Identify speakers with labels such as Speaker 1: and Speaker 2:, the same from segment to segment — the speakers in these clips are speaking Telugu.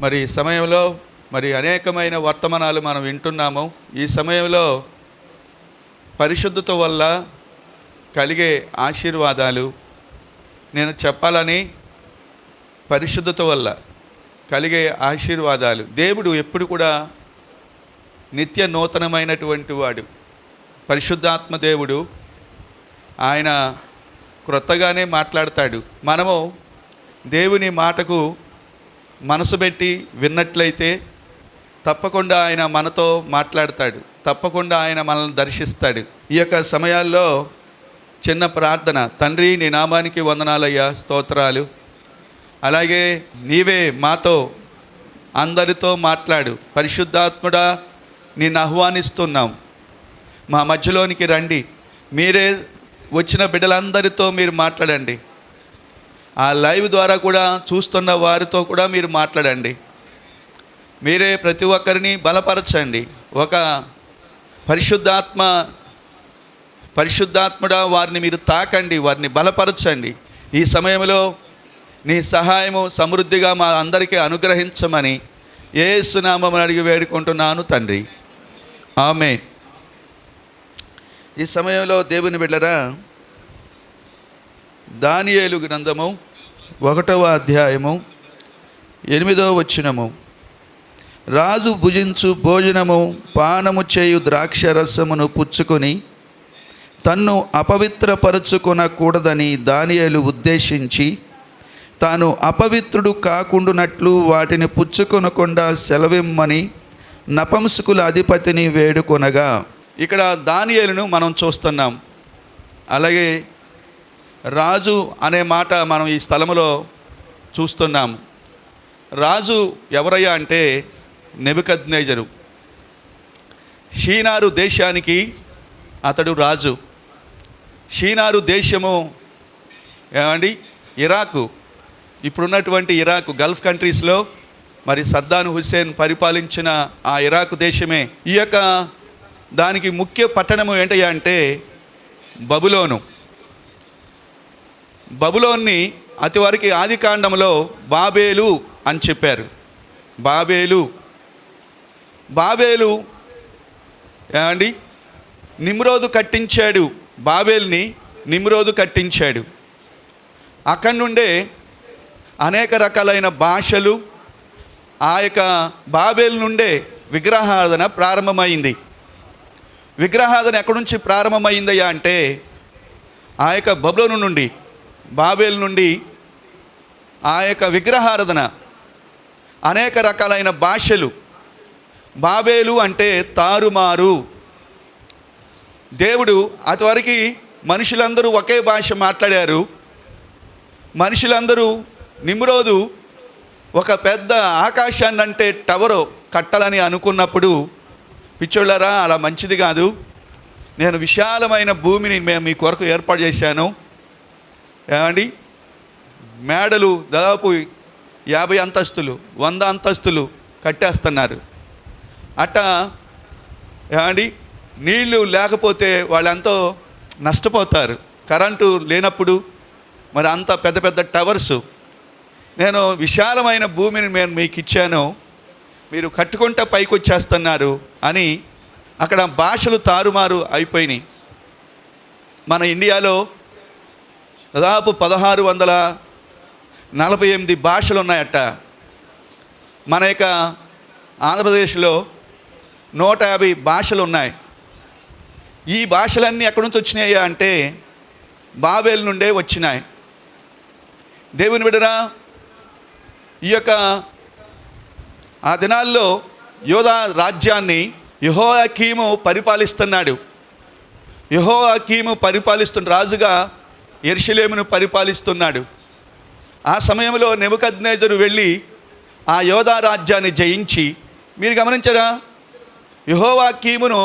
Speaker 1: మరి ఈ సమయంలో అనేకమైన వర్తమానాలు మనం వింటున్నాము. ఈ సమయంలో పరిశుద్ధత వల్ల కలిగే ఆశీర్వాదాలు నేను చెప్పాలని, పరిశుద్ధత వల్ల కలిగే ఆశీర్వాదాలు. దేవుడు ఎప్పుడు కూడా నిత్య నూతనమైనటువంటి వాడు. పరిశుద్ధాత్మ దేవుడు ఆయన క్రొత్తగానే మాట్లాడతాడు. మనము దేవుని మాటకు మనసు పెట్టి విన్నట్లయితే తప్పకుండా ఆయన మనతో మాట్లాడతాడు, తప్పకుండా ఆయన మనల్ని దర్శిస్తాడు. ఈ యొక్క సమయాల్లో చిన్న ప్రార్థన. తండ్రి, నీ నామానికి వందనాలయ్యా, స్తోత్రాలు. అలాగే నీవే మాతో అందరితో మాట్లాడు. పరిశుద్ధాత్ముడా, నిన్ను ఆహ్వానిస్తున్నాం, మా మధ్యలోనికి రండి. మీరే వచ్చిన బిడ్డలందరితో మీరు మాట్లాడండి. ఆ లైవ్ ద్వారా కూడా చూస్తున్న వారితో కూడా మీరు మాట్లాడండి. మీరే ప్రతి ఒక్కరిని బలపరచండి. ఒక పరిశుద్ధాత్ముడా వారిని మీరు తాకండి, వారిని బలపరచండి. ఈ సమయంలో నీ సహాయము సమృద్ధిగా మా అందరికీ అనుగ్రహించమని యేసు నామమున అడిగి వేడుకుంటున్నాను తండ్రి, ఆమేన్. ఈ సమయంలో దేవుని బిడ్డరా, దానియేలు గ్రంథము 1వ అధ్యాయము 8వ వచనము. రాజు భుజించు భోజనము పానము చేయు ద్రాక్షరసమును పుచ్చుకొని తన్ను అపవిత్రపరచుకొనకూడదని దానియేలు ఉద్దేశించి తాను అపవిత్రుడు కాకుండానట్లు వాటిని పుచ్చుకొనకుండా సెలవిమ్మని నపుంసకుల అధిపతిని వేడుకొనగా. ఇక్కడ దానియేలును మనం చూస్తున్నాం. అలాగే రాజు అనే మాట మనం ఈ స్థలములో చూస్తున్నాం. రాజు ఎవరయ్యా అంటే నెబుకద్నెజరు. షీనారు దేశానికి అతడు రాజు. షీనారు దేశము ఏమండి, ఇరాకు, ఇప్పుడున్నటువంటి ఇరాకు, గల్ఫ్ కంట్రీస్లో మరి సద్దాం హుస్సేన్ పరిపాలించిన ఆ ఇరాకు దేశమే. ఈ యొక్క దానికి ముఖ్య పట్టణము ఏంటయ్యా అంటే బబులోను. బబులోన్ని అతివరకు ఆది కాండంలో బాబేలు అని చెప్పారు. బాబేలు ఏమండి, నిమ్రోదు కట్టించాడు. బాబేల్ని నిమ్రోదు కట్టించాడు. అక్కడి నుండే అనేక రకాలైన భాషలు, ఆ యొక్క బాబేలు నుండే విగ్రహారాధన ప్రారంభమైంది. విగ్రహారాధన ఎక్కడి నుంచి ప్రారంభమైందయ్యా అంటే ఆ యొక్క బబులోను నుండి, బాబేలు నుండి ఆ యొక్క విగ్రహారాధన, అనేక రకాలైన భాషలు. బాబేలు అంటే తారుమారు. దేవుడు అటువరకు మనుషులందరూ ఒకే భాష మాట్లాడారు. మనుషులందరూ నిమ్రోదు ఒక పెద్ద ఆకాశాన్ని అంటే టవరు కట్టాలని అనుకున్నప్పుడు, పిచ్చోళ్ళారా అలా మంచిది కాదు, నేను విశాలమైన భూమిని మేము మీ కొరకు ఏర్పాటు చేశాను. ఏమండి, మేడలు దాదాపు 50 అంతస్తులు 100 అంతస్తులు కట్టేస్తున్నారు. అట్టా ఏమండి, నీళ్ళు లేకపోతే వాళ్ళెంతో నష్టపోతారు. కరెంటు లేనప్పుడు మరి అంత పెద్ద పెద్ద టవర్సు. నేను విశాలమైన భూమిని నేను మీకు ఇచ్చాను, మీరు కట్టుకుంటా పైకి వచ్చేస్తున్నారు అని అక్కడ భాషలు తారుమారు అయిపోయినాయి. మన ఇండియాలో దాదాపు 1648 భాషలు ఉన్నాయట. మన యొక్క ఆంధ్రప్రదేశ్లో 150 భాషలు ఉన్నాయి. ఈ భాషలన్నీ ఎక్కడి నుంచి వచ్చినాయి అంటే బాబేలు నుండే వచ్చినాయి. దేవుని బిడ్డరా, ఈ యొక్క ఆ దినాల్లో యోధా రాజ్యాన్ని యెహోయాకీము పరిపాలిస్తున్నాడు. యెహోయాకీము పరిపాలిస్తున్న రాజుగా యెరూషలేమును పరిపాలిస్తున్నాడు. ఆ సమయంలో నెబుకద్నెజరు వెళ్ళి ఆ యోధా రాజ్యాన్ని జయించి, మీరు గమనించారా, యెహోయాకీమును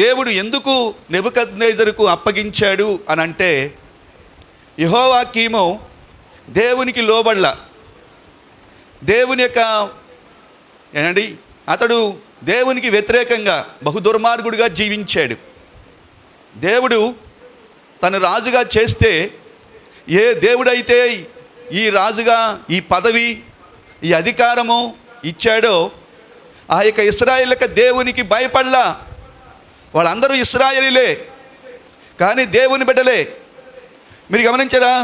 Speaker 1: దేవుడు ఎందుకు నెబుకద్నెజరుకు అప్పగించాడు అని అంటే, యెహోయాకీము దేవునికి లోబడల. దేవుని యొక్క అతడు దేవునికి వ్యతిరేకంగా బహు దుర్మార్గుడిగా జీవించాడు. దేవుడు తను రాజుగా చేస్తే, ఏ దేవుడైతే ఈ రాజుగా ఈ పదవి ఈ అధికారము ఇచ్చాడో ఆ యొక్క ఇశ్రాయేలుకి దేవునికి భయపడలా. వాళ్ళందరూ ఇశ్రాయేలీలే, కానీ దేవుని బిడ్డలే. మీరు గమనించారా?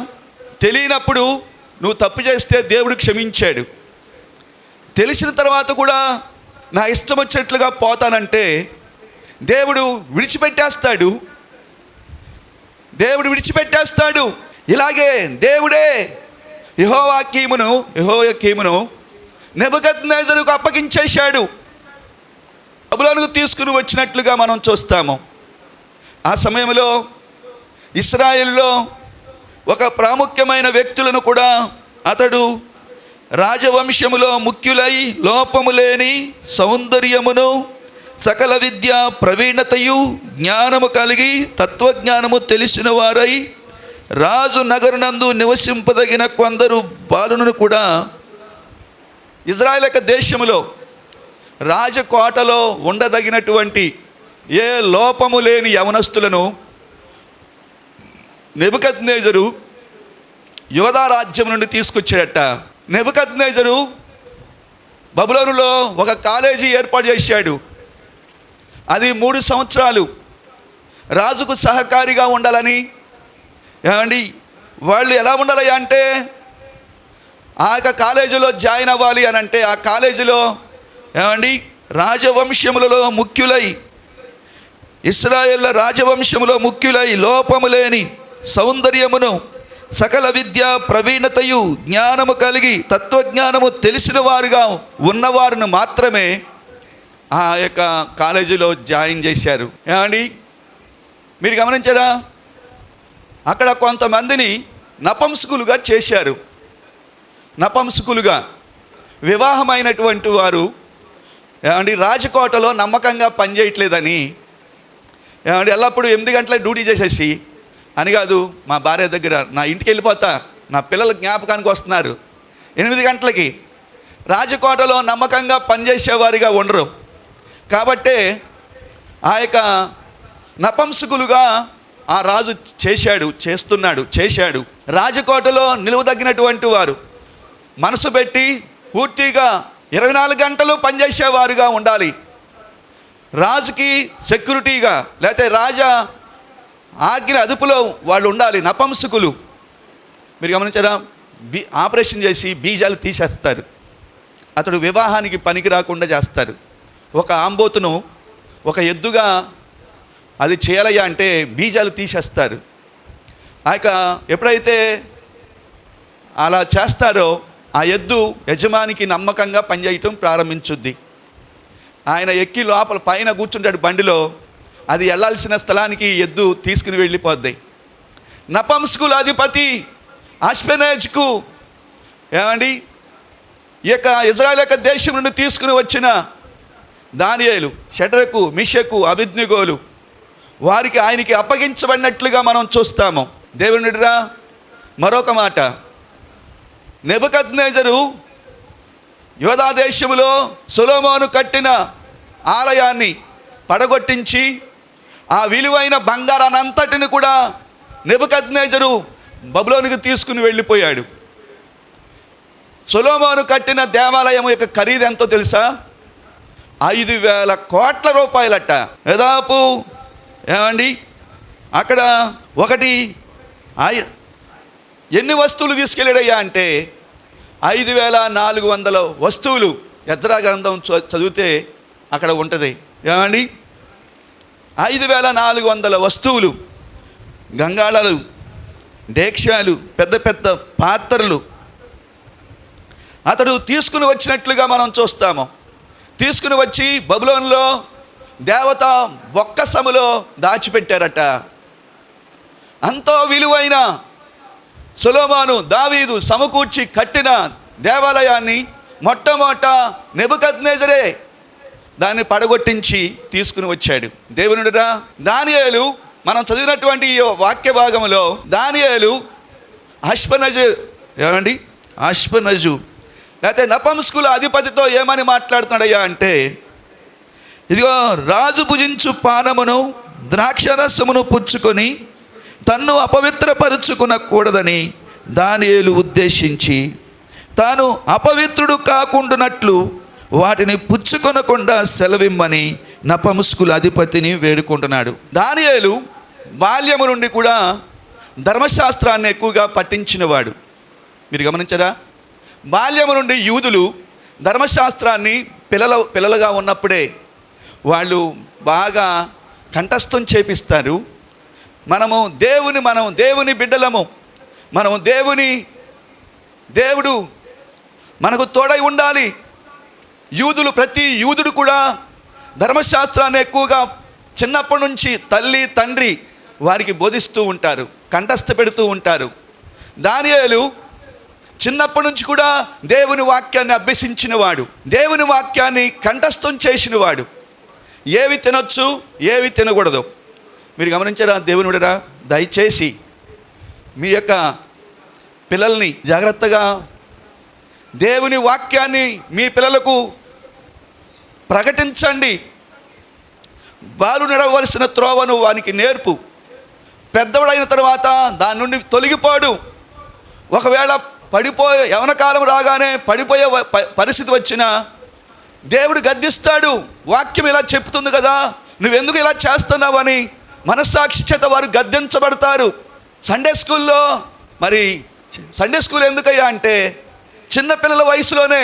Speaker 1: తెలియనప్పుడు నువ్వు తప్పు చేస్తే దేవుడు క్షమించాడు. తెలిసిన తర్వాత కూడా నా ఇష్టం వచ్చినట్లుగా పోతానంటే దేవుడు విడిచిపెట్టేస్తాడు. ఇలాగే దేవుడే యెహోయాకీమును నెబుకద్నెజరుకు అప్పగించేశాడు. బబులోనుకు తీసుకుని వచ్చినట్లుగా మనం చూస్తాము. ఆ సమయంలో ఇశ్రాయేలులో ఒక ప్రాముఖ్యమైన వ్యక్తులను కూడా అతడు రాజవంశములో ముఖ్యులై లోపము లేని సౌందర్యమును సకల విద్య ప్రవీణతయు జ్ఞానము కలిగి తత్వజ్ఞానము తెలిసిన వారై రాజు నగరునందు నివసింపదగిన కొందరు బాలులను కూడా ఇజ్రాయేల్ యొక్క దేశములో రాజకోటలో ఉండదగినటువంటి ఏ లోపము లేని యవనస్తులను నెబుకద్నెజరు యూదా రాజ్యం నుండి తీసుకొచ్చాడట. నెబుకద్నెజరు బబులోనులో ఒక కాలేజీ ఏర్పాటు చేశాడు. అది 3 సంవత్సరాలు రాజుకు సహకారిగా ఉండాలని. వాళ్ళు ఎలా ఉండాలి అంటే ఆ యొక్క కాలేజీలో జాయిన్ అవ్వాలి అని అంటే ఆ కాలేజీలో రాజవంశములలో ముఖ్యులై ఇశ్రాయేళ్ల రాజవంశములో ముఖ్యులై లోపము లేని సౌందర్యమును సకల విద్య ప్రవీణతయు జ్ఞానము కలిగి తత్వజ్ఞానము తెలిసిన వారుగా ఉన్నవారిని మాత్రమే ఆ యొక్క కాలేజీలో జాయిన్ చేశారు. మీరు గమనించారా? అక్కడ కొంతమందిని నపంసకులుగా చేశారు. నపంసకులుగా వివాహమైనటువంటి వారు రాజకోటలో నమ్మకంగా పనిచేయట్లేదని ఎల్లప్పుడూ 8 గంటలకు డ్యూటీ చేసేసి అని కాదు, మా భార్య దగ్గర నా ఇంటికి వెళ్ళిపోతా, నా పిల్లల జ్ఞాపకానికి వస్తున్నారు. 8 గంటలకి రాజకోటలో నమ్మకంగా పనిచేసేవారిగా ఉండరు. కాబట్టే ఆ యొక్క నపంసకులుగా ఆ రాజు చేశాడు. రాజకోటలో నిలువదగినటువంటి వారు మనసు పెట్టి పూర్తిగా 24 గంటలు పనిచేసేవారుగా ఉండాలి. రాజుకి సెక్యూరిటీగా లేకపోతే రాజా ఆజ్ఞ అదుపులో వాళ్ళు ఉండాలి. నపంసకులు మీరు గమనించారా? ఆపరేషన్ చేసి బీజాలు తీసేస్తారు. అతడు వివాహానికి పనికి రాకుండా చేస్తారు. ఒక ఆంబోతును ఒక ఎద్దుగా అది చేయాలయ్యా అంటే బీజాలు తీసేస్తారు. ఆ యొక్క ఎప్పుడైతే అలా చేస్తారో ఆ ఎద్దు యజమానికి నమ్మకంగా పనిచేయటం ప్రారంభించుద్ది. ఆయన ఎక్కి లోపల పైన కూర్చుంటాడు బండిలో, అది వెళ్ళాల్సిన స్థలానికి ఎద్దు తీసుకుని వెళ్ళిపోద్ది. నపంసకుల అధిపతి అష్పెనెజుకు ఈ యొక్క ఇజ్రాయేల్ యొక్క దేశం నుండి తీసుకుని వచ్చిన దానియేలు, షడ్రకు, మిషకు, అబేద్నెగోలు వారికి ఆయనకి అప్పగించబడినట్లుగా మనం చూస్తాము. దేవునిరా మరొక మాట, నెబుకద్నెజరు యూదా దేశములో సొలొమోను కట్టిన ఆలయాన్ని పడగొట్టించి ఆ విలువైన బంగారానంతటిని కూడా నెబుకద్నెజరు బబులోనికి తీసుకుని వెళ్ళిపోయాడు. సొలొమోను కట్టిన దేవాలయం యొక్క ఖరీదు ఎంతో తెలుసా? 5,000 కోట్ల రూపాయలట. దాదాపు అక్కడ ఎన్ని వస్తువులు తీసుకెళ్ళాడయ్యా అంటే 5,400 వస్తువులు. ఎజ్రా గ్రంథం చదివితే అక్కడ ఉంటుంది. 5,400 వస్తువులు, గంగాళాలు, డేక్షాలు, పెద్ద పెద్ద పాత్రలు అతడు తీసుకుని వచ్చినట్లుగా మనం చూస్తాము. తీసుకుని వచ్చి బబులోనులో దేవత బొక్కసములో దాచిపెట్టారట. అంతో విలువైన సొలొమోను, దావీదు సమకూర్చి కట్టిన దేవాలయాన్ని మొట్టమొదట నెబుకద్నెజరే దాన్ని పడగొట్టించి తీసుకుని వచ్చాడు. దేవునుడురా దానియేలు మనం చదివినటువంటి ఈ వాక్య భాగంలో దానియేలు అష్పెనజు లేకపోతే నపంసకుల అధిపతితో ఏమని మాట్లాడుతున్నాడయ్యా అంటే, ఇదిగో రాజు భుజించు పానమును ద్రాక్షరసమును పుచ్చుకొని తన్ను అపవిత్రపరుచుకునకూడదని దానియేలు ఉద్దేశించి తాను అపవిత్రుడు కాకుండానట్లు వాటిని పుచ్చుకొనకుండా సెలవిమ్మని నపముసుకుల అధిపతిని వేడుకుంటున్నాడు. దానియేలు బాల్యము నుండి కూడా ధర్మశాస్త్రాన్ని ఎక్కువగా పఠించినవాడు. మీరు గమనించరా? బాల్యము నుండి యూదులు ధర్మశాస్త్రాన్ని పిల్లలుగా ఉన్నప్పుడే వాళ్ళు బాగా కంఠస్థం చేపిస్తారు. మనం దేవుని బిడ్డలము, దేవుడు మనకు తోడై ఉండాలి. ప్రతి యూదుడు కూడా ధర్మశాస్త్రాన్ని ఎక్కువగా చిన్నప్పటి నుంచి తల్లి తండ్రి వారికి బోధిస్తూ ఉంటారు, కంఠస్థ పెడుతూ ఉంటారు. దానియేలు చిన్నప్పటి నుంచి కూడా దేవుని వాక్యాన్ని అభ్యసించినవాడు, దేవుని వాక్యాన్ని కంఠస్థం చేసినవాడు. ఏవి తినొచ్చు, ఏవి తినకూడదు మీరు గమనించారా? దేవుని బిడ్డలారా, దయచేసి మీ యొక్క పిల్లల్ని జాగ్రత్తగా దేవుని వాక్యాన్ని మీ పిల్లలకు ప్రకటించండి. బాలు నడవలసిన త్రోవను వానికి నేర్పు. పెద్దవాడైన తర్వాత దాని నుండి తొలగిపోడు. ఒకవేళ యవన కాలం రాగానే పడిపోయే పరిస్థితి వచ్చినా దేవుడు గద్దిస్తాడు. వాక్యం ఇలా చెప్తుంది కదా, నువ్వెందుకు ఇలా చేస్తున్నావని మనస్సాక్షి చేత వారు గద్దించబడతారు. సండే స్కూల్ ఎందుకయ్యా అంటే చిన్నపిల్లల వయసులోనే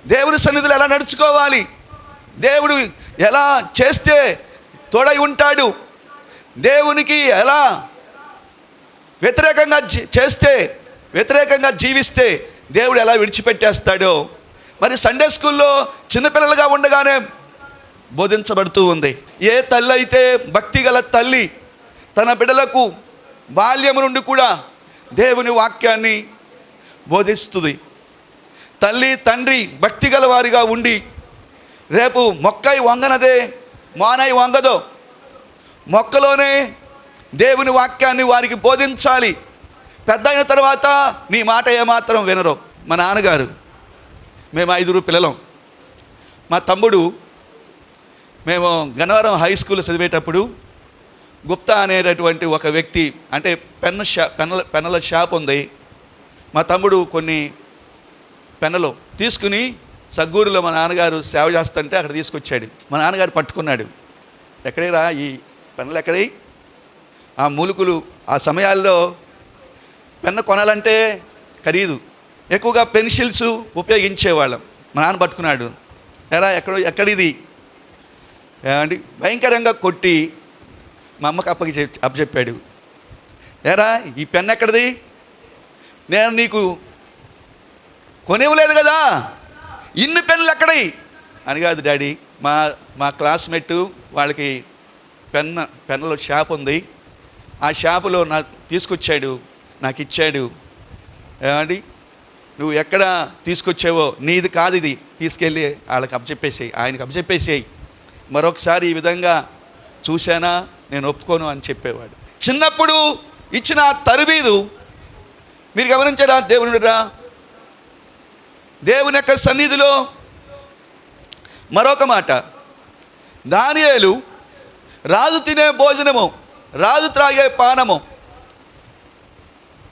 Speaker 1: దేవుడి సన్నిధిలో ఎలా నడుచుకోవాలి, దేవుడు ఎలా చేస్తే తోడై ఉంటాడు, దేవునికి ఎలా వ్యతిరేకంగా జీవిస్తే దేవుడు ఎలా విడిచిపెట్టేస్తాడో మరి సండే స్కూల్లో చిన్నపిల్లలుగా ఉండగానే బోధించబడుతూ ఉంది. ఏ తల్లి అయితే భక్తిగల తల్లి తన బిడ్డలకు బాల్యము నుండి కూడా దేవుని వాక్యాన్ని బోధిస్తుంది. తల్లి తండ్రి భక్తిగల వారిగా ఉండి రేపు మొక్కై వంగనదే మానై వంగదో, మొక్కలోనే దేవుని వాక్యాన్ని వారికి బోధించాలి. పెద్ద అయిన తర్వాత నీ మాట ఏమాత్రం వినరు. మా నాన్నగారు, మేము 5 పిల్లలం. మా తమ్ముడు, మేము గన్నవరం హై స్కూల్ చదివేటప్పుడు గుప్తా అనేటటువంటి ఒక వ్యక్తి, అంటే పెన్నుల షాప్ ఉంది. మా తమ్ముడు కొన్ని పెన్నులు తీసుకుని సగ్గూరులో మా నాన్నగారు సేవ చేస్తుంటే అక్కడ తీసుకొచ్చాడు. మా నాన్నగారు పట్టుకున్నాడు. ఎక్కడేరా ఈ పెన్నులు, ఎక్కడై ఆ మూలుకులు. ఆ సమయాల్లో పెన్ను కొనాలంటే ఖరీదు, ఎక్కువగా పెన్సిల్స్ ఉపయోగించేవాళ్ళం. మా నాన్న పట్టుకున్నాడు. ఎరా ఎక్కడిది అండి, భయంకరంగా కొట్టి మా అమ్మకి అప్పచెప్పాడు. ఎరా ఈ పెన్ ఎక్కడిది, నేను నీకు కొనివ్వలేదు కదా, ఇన్ని పెన్నులు ఎక్కడయి అని. కాదు డాడీ, మా క్లాస్మేట్ వాళ్ళకి పెన్నుల షాప్ ఉంది, ఆ షాపులో తీసుకొచ్చాడు, నాకు ఇచ్చాడు. ఏమండి, నువ్వు ఎక్కడ తీసుకొచ్చావో నీది కాదు, ఇది తీసుకెళ్ళి వాళ్ళకి ఆయనకి అప్పచెప్పేసేయి. మరొకసారి ఈ విధంగా చూశానా నేను ఒప్పుకోను అని చెప్పేవాడు. చిన్నప్పుడు ఇచ్చిన తరబీదు మీరు గమనించారా? దేవుని యొక్క సన్నిధిలో మరొక మాట, దానియేలు రాజు తినే భోజనము, రాజు త్రాగే పానము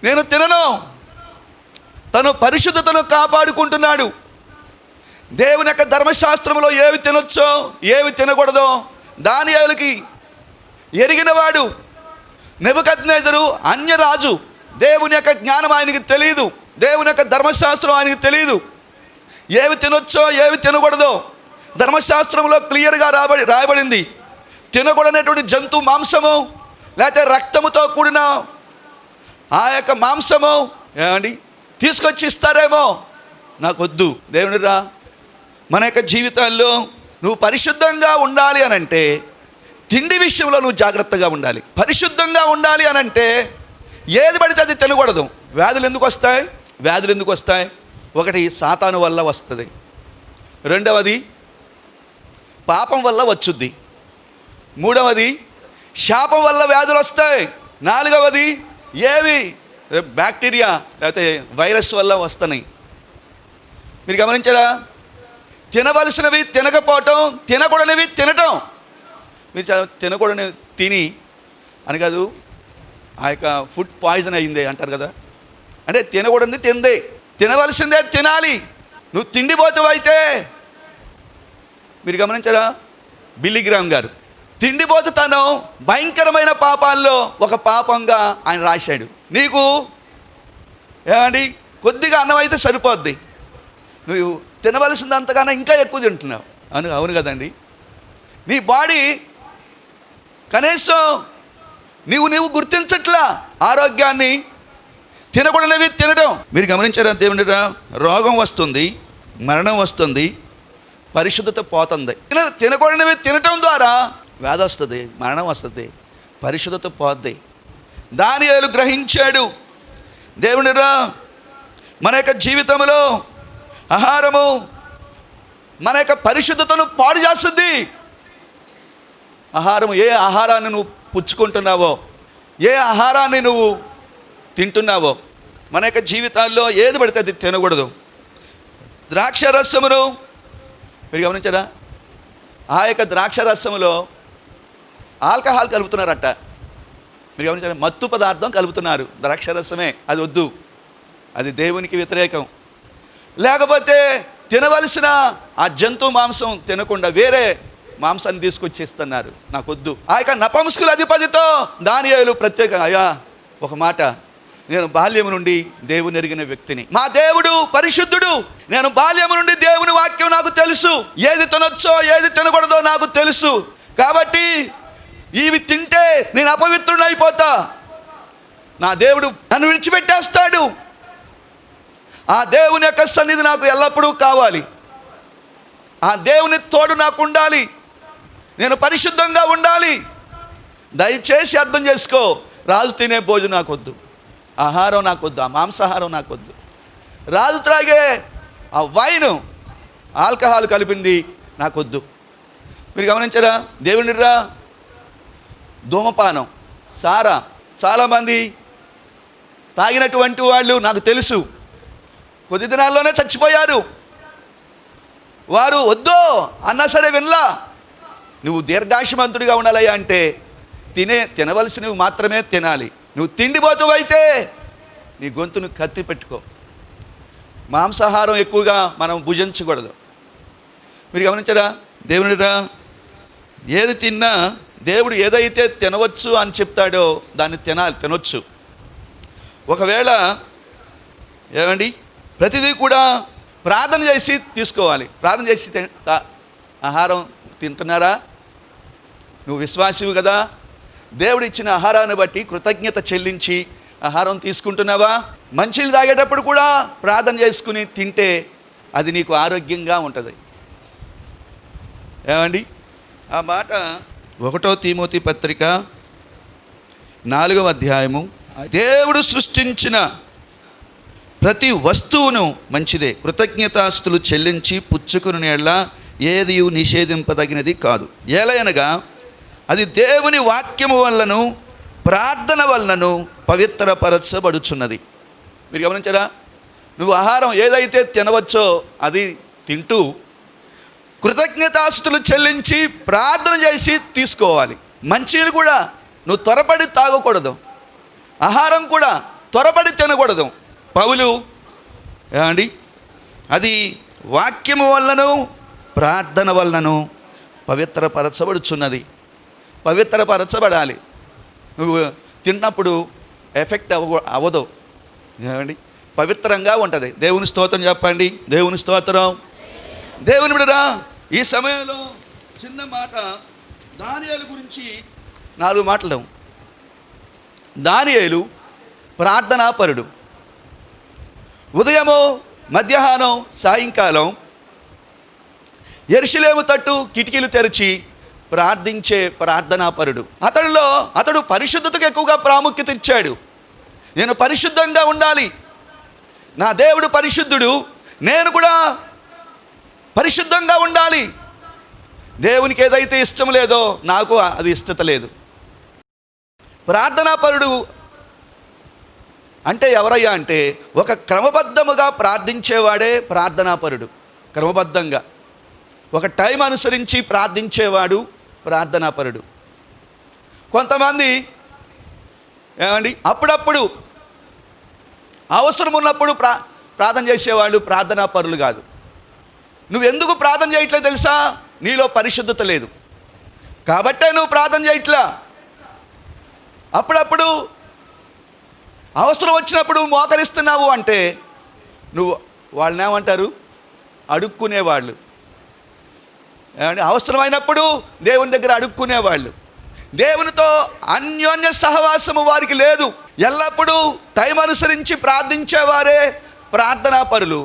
Speaker 1: నేను తినను. తను పరిశుద్ధతను కాపాడుకుంటున్నాడు. దేవుని యొక్క ధర్మశాస్త్రంలో ఏవి తినొచ్చో ఏవి తినకూడదో దానియేలుకి ఎరిగినవాడు. నెబుకద్నెజరు అన్యరాజు, దేవుని యొక్క జ్ఞానం ఆయనకి తెలియదు, దేవుని యొక్క ధర్మశాస్త్రం ఆయనకి తెలియదు. ఏవి తినొచ్చో ఏవి తినకూడదో ధర్మశాస్త్రంలో క్లియర్గా రాయబడింది. తినకూడనటువంటి జంతు మాంసము లేకపోతే రక్తముతో కూడిన ఆ యొక్క మాంసము ఏమండి తీసుకొచ్చి ఇస్తారేమో, నాకొద్దు. దేవునిరా, మన యొక్క జీవితాల్లో నువ్వు పరిశుద్ధంగా ఉండాలి అనంటే తిండి విషయంలో నువ్వు జాగ్రత్తగా ఉండాలి. పరిశుద్ధంగా ఉండాలి అనంటే ఏది పడితే అది తినకూడదు. వ్యాధులు ఎందుకు వస్తాయి? ఒకటి సాతాను వల్ల వస్తుంది, రెండవది పాపం వల్ల వచ్చుద్ది, మూడవది శాపం వల్ల వ్యాధులు వస్తాయి, నాలుగవది బ్యాక్టీరియా లేకపోతే వైరస్ వల్ల వస్తున్నాయి. మీరు గమనించారా? తినవలసినవి తినకపోవటం, తినకూడనివి తినటం. మీరు తినకూడని తిని అని కాదు, ఆ యొక్క ఫుడ్ పాయిజన్ అయింది అంటారు కదా. అంటే తినకూడదు తింది, తినవలసిందే తినాలి. నువ్వు తిండిపోతావు అయితే, మీరు గమనించారా, బిల్లీగ్రామ్ గారు తిండిపోతుతనం భయంకరమైన పాపాల్లో ఒక పాపంగా ఆయన రాశాడు. నీకు ఏమండి కొద్దిగా అన్నం అయితే సరిపోద్ది, నువ్వు తినవలసిందంతగానో ఇంకా ఎక్కువ తింటున్నావు అవును కదండి. నీ బాడీ కనీసం నీవు గుర్తించట్లా ఆరోగ్యాన్ని, తినకూడనివి తినడం. మీరు గమనించారా దేవుని, రోగం వస్తుంది, మరణం వస్తుంది, పరిశుద్ధత పోతుంది. తినకూడనివి తినటం ద్వారా వ్యాధి వస్తుంది, మరణం వస్తుంది, పరిశుద్ధత పోద్ది. దానియేలు గ్రహించాడు. దేవుని మన యొక్క జీవితంలో ఆహారము మన యొక్క పరిశుద్ధతను పాడు చేస్తుంది. ఆహారము, ఏ ఆహారాన్ని నువ్వు పుచ్చుకుంటున్నావో, ఏ ఆహారాన్ని నువ్వు తింటున్నావో, మన యొక్క జీవితాల్లో ఏది పడితే అది తినకూడదు. ద్రాక్ష రసమును మీరు గమనించారా, ఆ యొక్క ద్రాక్ష రసములో ఆల్కహాల్ కలుపుతున్నారట. మీరు గమనించారా, మత్తు పదార్థం కలుపుతున్నారు. ద్రాక్ష రసమే, అది వద్దు, అది దేవునికి వ్యతిరేకం. లేకపోతే తినవలసిన ఆ జంతు మాంసం తినకుండా వేరే మాంసాన్ని తీసుకొచ్చేస్తున్నారు, నాకు వద్దు. ఆ యొక్క నపంసకుల అధిపతితో దానియేలు ప్రత్యేకంగా, అయ్యా ఒక మాట, నేను బాల్యము నుండి దేవుని ఎరిగిన వ్యక్తిని, మా దేవుడు పరిశుద్ధుడు, నేను బాల్యము నుండి దేవుని వాక్యం నాకు తెలుసు, ఏది తినొచ్చో ఏది తినకూడదో నాకు తెలుసు, కాబట్టి ఇవి తింటే నేను అపవిత్రుని అయిపోతా, నా దేవుడు నన్ను విడిచిపెట్టేస్తాడు. ఆ దేవుని యొక్క సన్నిధి నాకు ఎల్లప్పుడూ కావాలి, ఆ దేవుని తోడు నాకు ఉండాలి, నేను పరిశుద్ధంగా ఉండాలి. దయచేసి అర్థం చేసుకో, రాజు తినే భోజనం నాకొద్దు, ఆహారం నాకొద్దు, ఆ మాంసాహారం నాకొద్దు, రాజు త్రాగే ఆ వైను ఆల్కహాల్ కలిపింది నాకొద్దు. మీరు గమనించారా దేవుని ధూమపానం, సారా, చాలామంది తాగినటువంటి వాళ్ళు నాకు తెలుసు కొద్ది దినాల్లోనే చచ్చిపోయారు. వారు వద్దో అన్నా సరే వినలా. నువ్వు దీర్ఘాయుష్మంతుడిగా ఉండాలయ్యా అంటే తినవలసినవి మాత్రమే తినాలి. నువ్వు తిండిపోతావు అయితే నీ గొంతును కత్తి పెట్టుకో. మాంసాహారం ఎక్కువగా మనం భుజించకూడదు. మీరు గమనించారా దేవుని ఏది తిన్నా దేవుడు ఏదైతే తినవచ్చు అని చెప్తాడో దాన్ని తినొచ్చు. ఒకవేళ ఏమండి ప్రతిదీ కూడా ప్రార్థన చేసి తీసుకోవాలి. ప్రార్థన చేసి ఆహారం తింటున్నారా? నువ్వు విశ్వాసివి కదా, దేవుడు ఇచ్చిన ఆహారాన్ని బట్టి కృతజ్ఞత చెల్లించి ఆహారం తీసుకుంటున్నావా? మంచిలు తాగేటప్పుడు కూడా ప్రార్థన చేసుకుని తింటే అది నీకు ఆరోగ్యంగా ఉంటుంది. ఏమండి ఆ మాట 1 తీమోతి పత్రిక 4వ అధ్యాయము, దేవుడు సృష్టించిన ప్రతి వస్తువును మంచిదే, కృతజ్ఞతాస్తులు చెల్లించి పుచ్చుకుని ఎడల ఏది నిషేధింపదగినది కాదు. ఏలయనగా అది దేవుని వాక్యము వల్లను ప్రార్థన వలనను పవిత్రపరచబడుచున్నది. మీరు గమనించారా, నువ్వు ఆహారం ఏదైతే తినవచ్చో అది తింటూ కృతజ్ఞతాస్తులు చెల్లించి ప్రార్థన చేసి తీసుకోవాలి. మంచిని కూడా నువ్వు త్వరపడి తాగకూడదు, ఆహారం కూడా త్వరపడి తినకూడదు. పౌలు ఏమండి అది వాక్యము వలనను ప్రార్థన వలనను పవిత్రపరచబడుచున్నది. పవిత్రపరచబడాలి. నువ్వు తిన్నప్పుడు ఎఫెక్ట్ అవ్వదు, ఏమండి పవిత్రంగా ఉంటుంది. దేవుని స్తోత్రం చెప్పండి. దేవుని స్తోత్రం. దేవుని బిడ్డరా, ఈ సమయంలో చిన్న మాట దానియేలు గురించి 4 మాటలు. దానియేలు ప్రార్థనాపరుడు. ఉదయము, మధ్యాహ్నం, సాయంకాలం యెరూషలేము తట్టు కిటికీలు తెరిచి ప్రార్థించే ప్రార్థనాపరుడు. అతడు పరిశుద్ధతకు ఎక్కువగా ప్రాముఖ్యత ఇచ్చాడు. నేను పరిశుద్ధంగా ఉండాలి, నా దేవుడు పరిశుద్ధుడు, నేను కూడా పరిశుద్ధంగా ఉండాలి. దేవునికి ఏదైతే ఇష్టం లేదో నాకు అది ఇష్టత లేదు. ప్రార్థనాపరుడు అంటే ఎవరయ్యా అంటే ఒక క్రమబద్ధముగా ప్రార్థించేవాడే ప్రార్థనాపరుడు. క్రమబద్ధంగా ఒక టైం అనుసరించి ప్రార్థించేవాడు ప్రార్థనాపరుడు. కొంతమంది ఏమండి అప్పుడప్పుడు అవసరం ఉన్నప్పుడు ప్రార్థన చేసేవాళ్ళు ప్రార్థనా పరులు కాదు. నువ్వెందుకు ప్రార్థన చేయట్లేదు తెలుసా? నీలో పరిశుద్ధత లేదు కాబట్టే నువ్వు ప్రార్థన చేయట్లా. అప్పుడప్పుడు అవసరం వచ్చినప్పుడు మోకరిస్తున్నావు అంటే నువ్వు వాళ్ళని ఏమంటారు? అడుక్కునేవాళ్ళు. అవసరమైనప్పుడు దేవుని దగ్గర అడుక్కునేవాళ్ళు. దేవునితో అన్యోన్య సహవాసము వారికి లేదు. ఎల్లప్పుడూ టైం అనుసరించి ప్రార్థించేవారే ప్రార్థనా పరులు.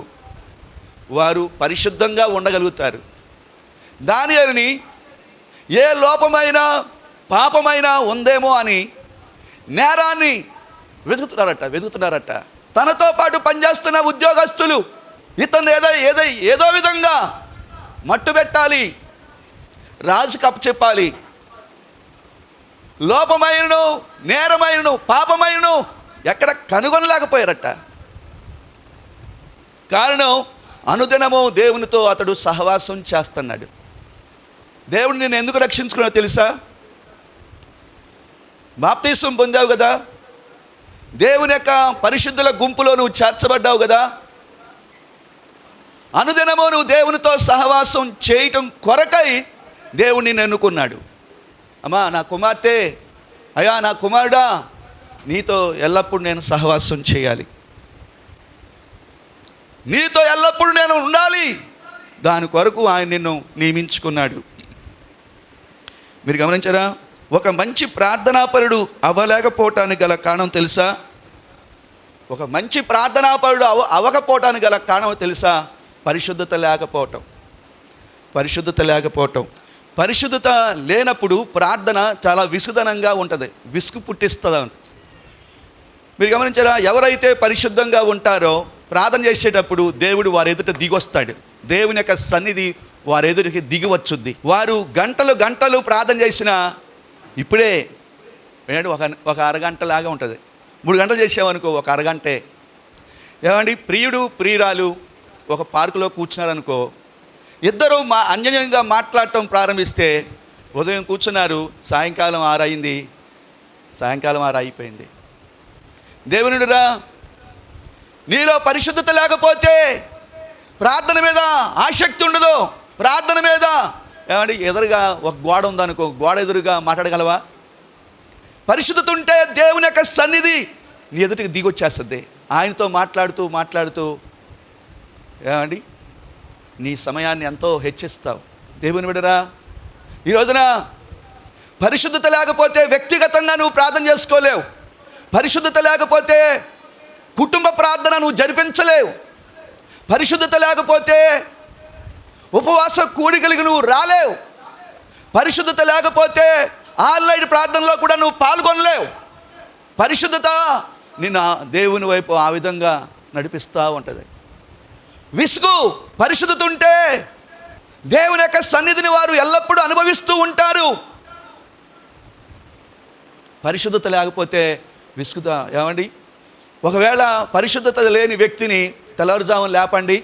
Speaker 1: వారు పరిశుద్ధంగా ఉండగలుగుతారు. దానియేలుని ఏ లోపమైనా పాపమైనా ఉందేమో అని నేరాన్ని వెతుకుతున్నారట. తనతో పాటు పనిచేస్తున్న ఉద్యోగస్తులు ఇతను ఏదో విధంగా మట్టు పెట్టాలి, రాజుకు అప్పచెప్పాలి. లోపమైనను నేరమైనను పాపమైనను ఎక్కడ కనుగొనలేకపోయారట. కారణం అనుదినము దేవునితో అతడు సహవాసం చేస్తున్నాడు. దేవుడు నేను ఎందుకు రక్షించుకున్నా తెలుసా? బాప్తీసం పొందావు కదా, దేవుని యొక్క పరిశుద్ధుల గుంపులో నువ్వు చేర్చబడ్డావు కదా. అనుదినము నువ్వు దేవునితో సహవాసం చేయటం కొరకై దేవుడిని నిన్ను ఎన్నుకున్నాడు. అమ్మా నా కుమార్తె, అయ్యా నా కుమారుడా, నీతో ఎల్లప్పుడూ నేను సహవాసం చేయాలి, నీతో ఎల్లప్పుడూ నేను ఉండాలి. దాని కొరకు ఆయన నిన్ను నియమించుకున్నాడు. మీరు గమనించారా? ఒక మంచి ప్రార్థనాపరుడు అవ్వలేకపోవటానికి గల కారణం తెలుసా? ఒక మంచి ప్రార్థనాపరుడు అవ్వకపోవటానికి గల కారణం తెలుసా? పరిశుద్ధత లేకపోవటం. పరిశుద్ధత లేనప్పుడు ప్రార్థన చాలా విసుదనంగా ఉంటుంది, విసుగు పుట్టిస్తుంది. మీరు గమనించారా? ఎవరైతే పరిశుద్ధంగా ఉంటారో ప్రార్థన చేసేటప్పుడు దేవుడు వారి ఎదుట దిగొస్తాడు. దేవుని యొక్క సన్నిధి వారి ఎదుటికి దిగి వచ్చుద్ది. వారు గంటలు ప్రార్థన చేసినా ఇప్పుడే ఒక అరగంటలాగా ఉంటుంది. 3 గంటలు చేసామనుకో ఒక అరగంటే. ఏమండి, ప్రియుడు ప్రియురాలు ఒక పార్కులో కూర్చున్నారనుకో, ఇద్దరు అన్యోన్యంగా మాట్లాడటం ప్రారంభిస్తే ఉదయం కూర్చున్నారు, సాయంకాలం 6 అయింది, సాయంకాలం 6 అయిపోయింది. దేవునిడురా, నీలో పరిశుద్ధత లేకపోతే ప్రార్థన మీద ఆసక్తి ఉండదు. ప్రార్థన మీద ఏమండి, ఎదురుగా ఒక గోడ ఉందనుకో, గోడ ఎదురుగా మాట్లాడగలవా? పరిశుద్ధత ఉంటే దేవుని యొక్క సన్నిధి నీ ఎదుటికి దిగొచ్చేస్తుంది. ఆయనతో మాట్లాడుతూ ఏమండి నీ సమయాన్ని ఎంతో హెచ్చిస్తావు. దేవుని బిడ్డరా, ఈ రోజున పరిశుద్ధత లేకపోతే వ్యక్తిగతంగా నువ్వు ప్రార్థన చేసుకోలేవు. పరిశుద్ధత లేకపోతే కుటుంబ ప్రార్థన నువ్వు జరిపించలేవు. పరిశుద్ధత లేకపోతే ఉపవాస కూడికలకు నువ్వు రాలేవు. పరిశుద్ధత లేకపోతే ఆన్లైన్ ప్రార్థనలో కూడా నువ్వు పాల్గొనలేవు. పరిశుద్ధత నిన్ను దేవుని వైపు ఆ విధంగా నడిపిస్తూ ఉంటుంది. విసుగు పరిశుద్ధత ఉంటే దేవుని యొక్క సన్నిధిని వారు ఎల్లప్పుడూ అనుభవిస్తూ ఉంటారు. పరిశుద్ధత లేకపోతే విసుగుతా. ఏమండి, ఒకవేళ పరిశుద్ధత లేని వ్యక్తిని తెల్లవారుజామున లేపండి,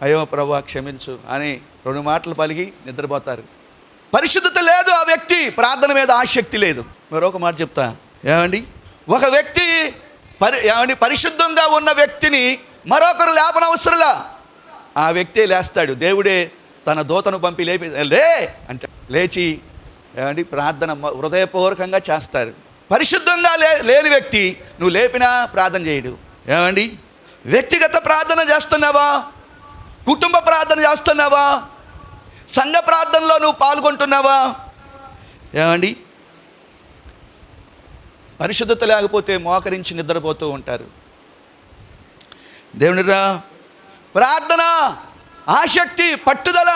Speaker 1: అయ్యో ప్రభువా క్షమించు అని 2 మాటలు పలికి నిద్రపోతారు. పరిశుద్ధత లేదు ఆ వ్యక్తి, ప్రార్థన మీద ఆసక్తి లేదు. మరొక మాట చెప్తా. ఏమండి, ఒక వ్యక్తి పరిశుద్ధంగా ఉన్న వ్యక్తిని మరొకరు లేపనవసరంలా, ఆ వ్యక్తే లేస్తాడు. దేవుడే తన దూతను పంపి లే అంటే లేచి ఏమండి ప్రార్థన హృదయపూర్వకంగా చేస్తారు. పరిశుద్ధంగా లేని వ్యక్తి నువ్వు లేపినా ప్రార్థన చేయడు. ఏమండి, వ్యక్తిగత ప్రార్థన చేస్తున్నావా? కుటుంబ ప్రార్థన చేస్తున్నావా? సంఘ ప్రార్థనలో నువ్వు పాల్గొంటున్నావా? ఏమండి, పరిశుద్ధత లేకపోతే మోకరించి నిద్రపోతూ ఉంటారు. దేవునిరా, ప్రార్థన ఆసక్తి పట్టుదల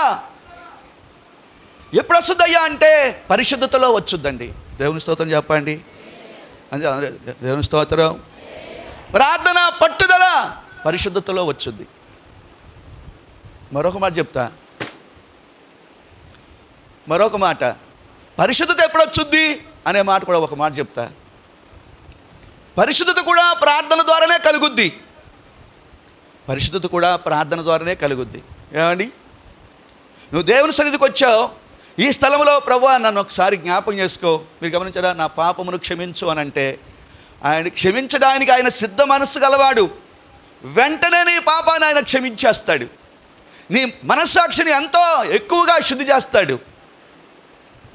Speaker 1: ఎప్పుడు వస్తుందయ్యా అంటే పరిశుద్ధతలో వచ్చుద్దండి. దేవుని స్తోత్రం చెప్పండి. అంతే, దేవుని స్తోత్రం. ప్రార్థన పట్టుదల పరిశుద్ధతలో వచ్చుద్ది. మరొక మాట చెప్తా, మరొక మాట, పరిశుద్ధత ఎప్పుడు వచ్చుద్ది అనే మాట కూడా ఒక మాట చెప్తా. పరిశుద్ధత కూడా ప్రార్థన ద్వారానే కలుగుద్ది. పరిశుద్ధత కూడా ప్రార్థన ద్వారానే కలుగుద్ది. ఏమండి, నువ్వు దేవుని సన్నిధికి వచ్చావు, ఈ స్థలంలో ప్రభువా నన్ను ఒకసారి జ్ఞాపకం చేసుకో. మీరు గమనించారా? నా పాపమును క్షమించు అని అంటే ఆయన క్షమించడానికి ఆయన సిద్ధ మనస్సు గలవాడు. వెంటనే నీ పాపాన్ని ఆయన క్షమించేస్తాడు. నీ మనస్సాక్షిని ఎంతో ఎక్కువగా శుద్ధి చేస్తాడు.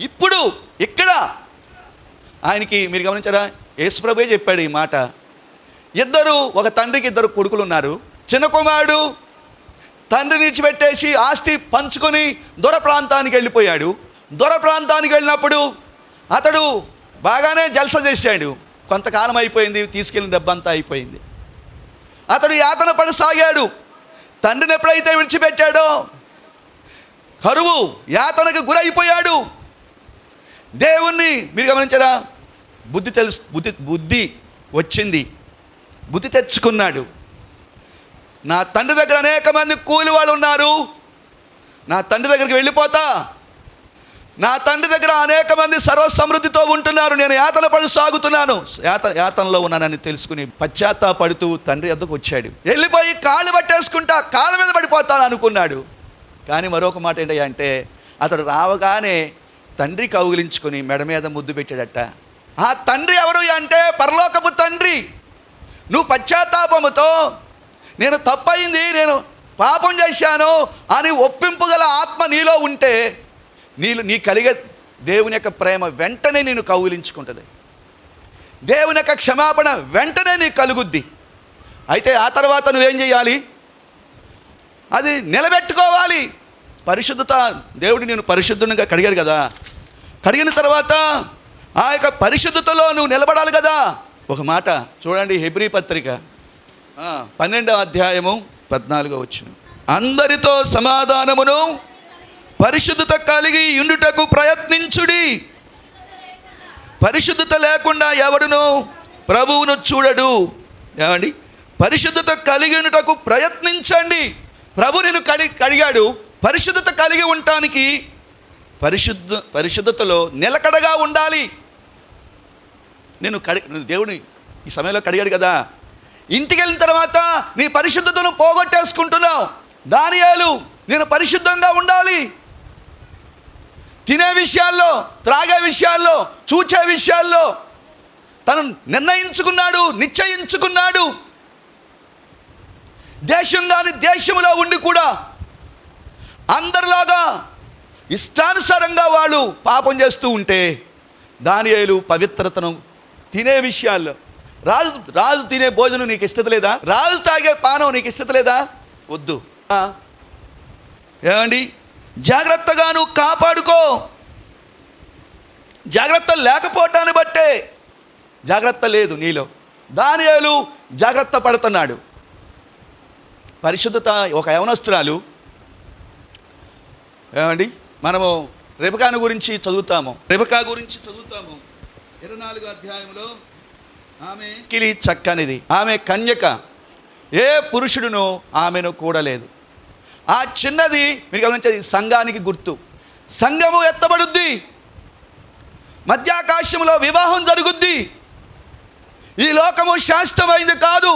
Speaker 1: ఇప్పుడు ఇక్కడ ఆయనకి మీరు గమనించారా, యేసుప్రభువే చెప్పాడు ఈ మాట. ఒక తండ్రికి 2 కొడుకులు ఉన్నారు. చిన్న కుమారుడు తండ్రిని విడిచిపెట్టేసి ఆస్తి పంచుకొని దూర ప్రాంతానికి వెళ్ళిపోయాడు. దూర ప్రాంతానికి వెళ్ళినప్పుడు అతడు బాగానే జల్స చేశాడు. కొంతకాలం అయిపోయింది, తీసుకెళ్ళిన డబ్బంతా అయిపోయింది. అతడు యాతన పడసాగాడు. తండ్రిని ఎప్పుడైతే విడిచిపెట్టాడో కరువు యాతనకు గురైపోయాడు. దేవుణ్ణి మీరు గమనించారా, బుద్ధి వచ్చింది, బుద్ధి తెచ్చుకున్నాడు. నా తండ్రి దగ్గర అనేక మంది కూలి వాళ్ళు ఉన్నారు, నా తండ్రి దగ్గరికి వెళ్ళిపోతా. నా తండ్రి దగ్గర అనేక మంది సర్వసమృద్ధితో ఉంటున్నారు, నేను యాతన పడి సాగుతున్నాను, యాతనలో ఉన్నానని తెలుసుకుని పశ్చాత్తాపడుతూ తండ్రి వద్దకు వచ్చాడు. వెళ్ళిపోయి కాళ్ళు పట్టేసుకుంటా కాళ్ళ మీద పడిపోతాను అనుకున్నాడు. కానీ మరొక మాట ఏంటంటే, అతడు రావగానే తండ్రి కౌగిలించుకొని మెడ మీద ముద్దు పెట్టాడట. ఆ తండ్రి ఎవరు అంటే పరలోకపు తండ్రి. నువ్వు పశ్చాత్తాపముతో నేను తప్పయింది, నేను పాపం చేశాను అని ఒప్పింపుగల ఆత్మ నీలో ఉంటే నీ కలిగే దేవుని యొక్క ప్రేమ వెంటనే నేను కౌగిలించుకుంటుంది. దేవుని యొక్క క్షమాపణ వెంటనే నీకు కలుగుద్ది. అయితే ఆ తర్వాత నువ్వేం చేయాలి? అది నిలబెట్టుకోవాలి. పరిశుద్ధత, దేవుడు నేను పరిశుద్ధంగా కడిగాడు కదా, కడిగిన తర్వాత ఆ యొక్క పరిశుద్ధతలో నువ్వు నిలబడాలి కదా. ఒక మాట చూడండి, హెబ్రీ పత్రిక 12వ అధ్యాయము 14వ వచనం. అందరితో సమాధానమును పరిశుద్ధత కలిగి ఉండుటకు ప్రయత్నించుడి. పరిశుద్ధత లేకుండా ఎవడును ప్రభువును చూడడు. ఏమండి? పరిశుద్ధత కలిగి ఉండుటకు ప్రయత్నించండి. ప్రభు నేను కడిగాడు. పరిశుద్ధత కలిగి ఉండటానికి పరిశుద్ధతలో నిలకడగా ఉండాలి. దేవుని ఈ సమయంలో కడిగాడు కదా, ఇంటికి వెళ్ళిన తర్వాత నీ పరిశుద్ధతను పోగొట్టేసుకుంటున్నావు. దానియేలు నేను పరిశుద్ధంగా ఉండాలి. తినే విషయాల్లో, త్రాగే విషయాల్లో, చూచే విషయాల్లో తను నిర్ణయించుకున్నాడు, నిశ్చయించుకున్నాడు. దేశం దాని దేశంలో ఉండి కూడా అందరిలాగా ఇష్టానుసారంగా వాళ్ళు పాపం చేస్తూ ఉంటే, దానియేలు పవిత్రతను తినే విషయాల్లో, రాజు తినే భోజనం నీకు ఇష్టత లేదా? రాజు తాగే పానం నీకు ఇష్టత లేదా? వద్దు. ఏమండి? జాగ్రత్తగా నువ్వు కాపాడుకో. జాగ్రత్త లేకపోవటాన్ని బట్టే జాగ్రత్త లేదు నీలో. దానియేలు జాగ్రత్త పడుతున్నాడు. పరిశుద్ధత ఒక యవనస్తురాలు. ఏమండి? మనము రెబెకా గురించి చదువుతాము. 24వ అధ్యాయంలో ఆమె కిలి చక్కనిది, ఆమె కన్యక, ఏ పురుషుడును ఆమెను కూడలేదు. ఆ చిన్నది మీరు గమనించేది సంఘానికి గుర్తు. సంఘము ఎత్తబడుద్ది, మధ్యాకాశంలో వివాహం జరుగుద్ది. ఈ లోకము శాశ్వతమైంది కాదు.